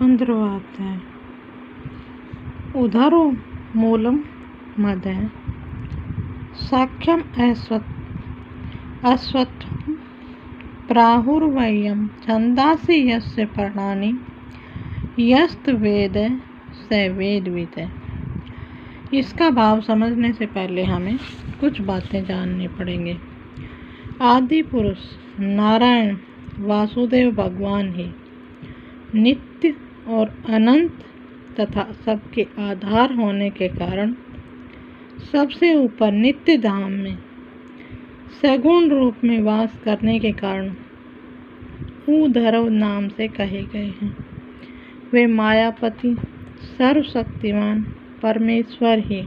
15वां अध्याय। उदरो मूलम मदः साख्यम अश्वत्थं प्राहुर्वयं छन्दांसि यस्य पर्णानि यस्तवेद स वेदवित्। इसका भाव समझने से पहले हमें कुछ बातें जाननी पड़ेंगी। आदि पुरुष नारायण वासुदेव भगवान ही नित्य और अनंत तथा सबके आधार होने के कारण सबसे ऊपर नित्य धाम में सगुण रूप में वास करने के कारण उधरव नाम से कहे गए हैं। वे मायापति सर्वशक्तिमान परमेश्वर ही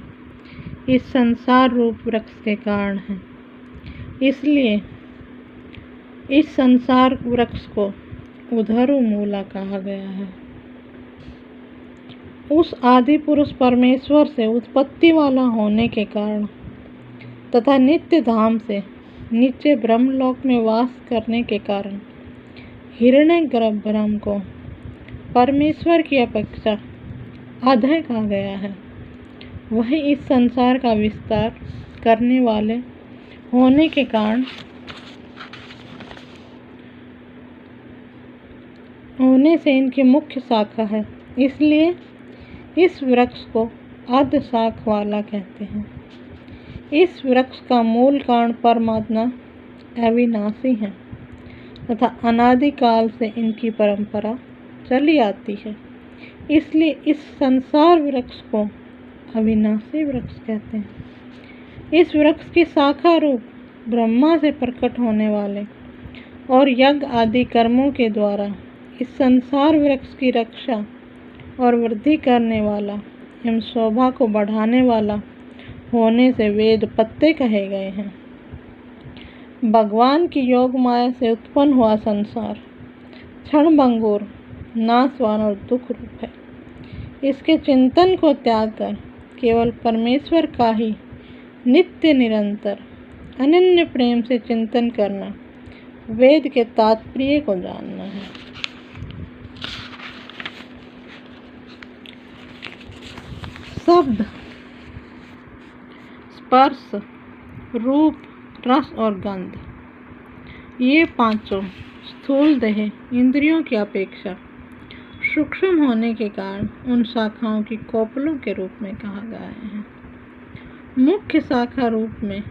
इस संसार रूप वृक्ष के कारण हैं। इसलिए इस संसार वृक्ष को उधरो मूला कहा गया है। उस आदि पुरुष परमेश्वर से उत्पत्ति वाला होने के कारण तथा नित्य धाम से नीचे ब्रह्मलोक में वास करने के कारण हिरण्यगर्भ ब्रह्म को परमेश्वर की अपेक्षा अधः कहा गया है। वही इस संसार का विस्तार करने वाले होने के कारण होने से इनकी मुख्य शाखा है। इसलिए इस वृक्ष को अर्ध शाख वाला कहते हैं। इस वृक्ष का मूल कारण परमात्मा अविनाशी है तथा अनादिकाल से इनकी परंपरा चली आती है। इसलिए इस संसार वृक्ष को अविनाशी वृक्ष कहते हैं। इस वृक्ष की शाखा रूप ब्रह्मा से प्रकट होने वाले और यज्ञ आदि कर्मों के द्वारा इस संसार वृक्ष की रक्षा और वृद्धि करने वाला एवं शोभा को बढ़ाने वाला होने से वेद पत्ते कहे गए हैं। भगवान की योग माया से उत्पन्न हुआ संसार क्षणभंगुर नाशवान और दुख रूप है। इसके चिंतन को त्याग कर केवल परमेश्वर का ही नित्य निरंतर अनन्य प्रेम से चिंतन करना वेद के तात्पर्य को जानना है। शब्द स्पर्श रूप रस और गंध ये पांचों स्थूल देह इंद्रियों की अपेक्षा सूक्ष्म होने के कारण उन शाखाओं की कोपलों के रूप में कहा गया है। मुख्य शाखा रूप में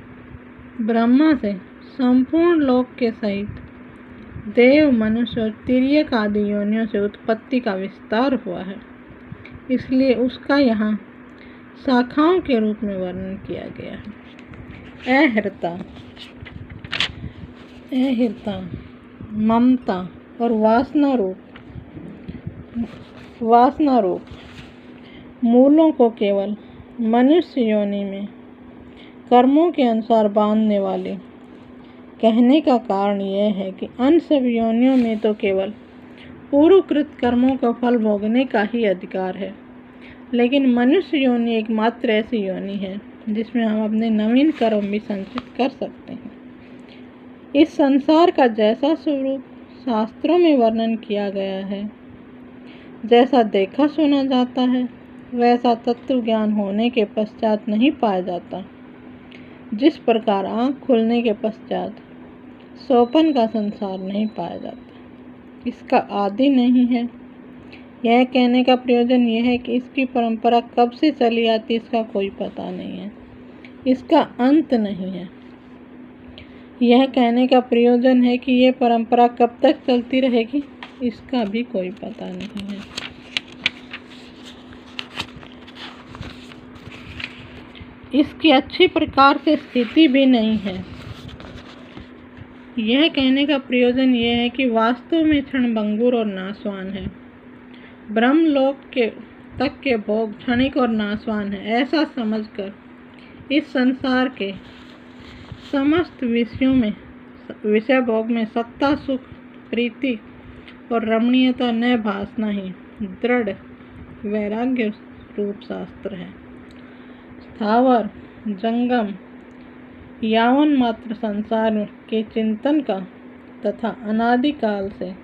ब्रह्मा से संपूर्ण लोक के सहित देव मनुष्य और तिर्यक आदि योनियों से उत्पत्ति का विस्तार हुआ है। इसलिए उसका यहाँ शाखाओं के रूप में वर्णन किया गया है। अहृता ममता और वासना रूप मूलों को केवल मनुष्य योनि में कर्मों के अनुसार बांधने वाले कहने का कारण यह है कि अन्य सब योनियों में तो केवल पूर्वकृत कर्मों का फल भोगने का ही अधिकार है, लेकिन मनुष्य योनि एकमात्र ऐसी योनि है जिसमें हम अपने नवीन कर्म भी संचित कर सकते हैं। इस संसार का जैसा स्वरूप शास्त्रों में वर्णन किया गया है, जैसा देखा सुना जाता है वैसा तत्व ज्ञान होने के पश्चात नहीं पाया जाता। जिस प्रकार आँख खुलने के पश्चात सोपन का संसार नहीं पाया जाता, इसका आदि नहीं है। यह कहने का प्रयोजन यह है कि इसकी परंपरा कब से चली आती इसका कोई पता नहीं है, इसका अंत नहीं है। यह कहने का प्रयोजन है कि यह परंपरा कब तक चलती रहेगी इसका भी कोई पता नहीं है। इसकी अच्छी प्रकार से स्थिति भी नहीं है। यह कहने का प्रयोजन यह है कि वास्तव में क्षणभंगुर और नाशवान है। ब्रह्मलोक के तक के भोग क्षणिक और नाशवान है, ऐसा समझकर इस संसार के समस्त विषय भोग में सत्ता सुख प्रीति और रमणीयता न भासना ही दृढ़ वैराग्य रूप शास्त्र है। स्थावर जंगम यावन मात्र संसार के चिंतन का तथा अनादिकाल से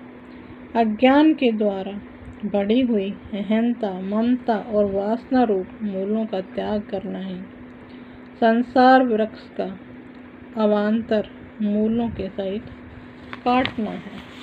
अज्ञान के द्वारा बढ़ी हुई अहंता, ममता और वासना रूप मूलों का त्याग करना है। संसार वृक्ष का अवान्तर मूलों के सहित काटना है।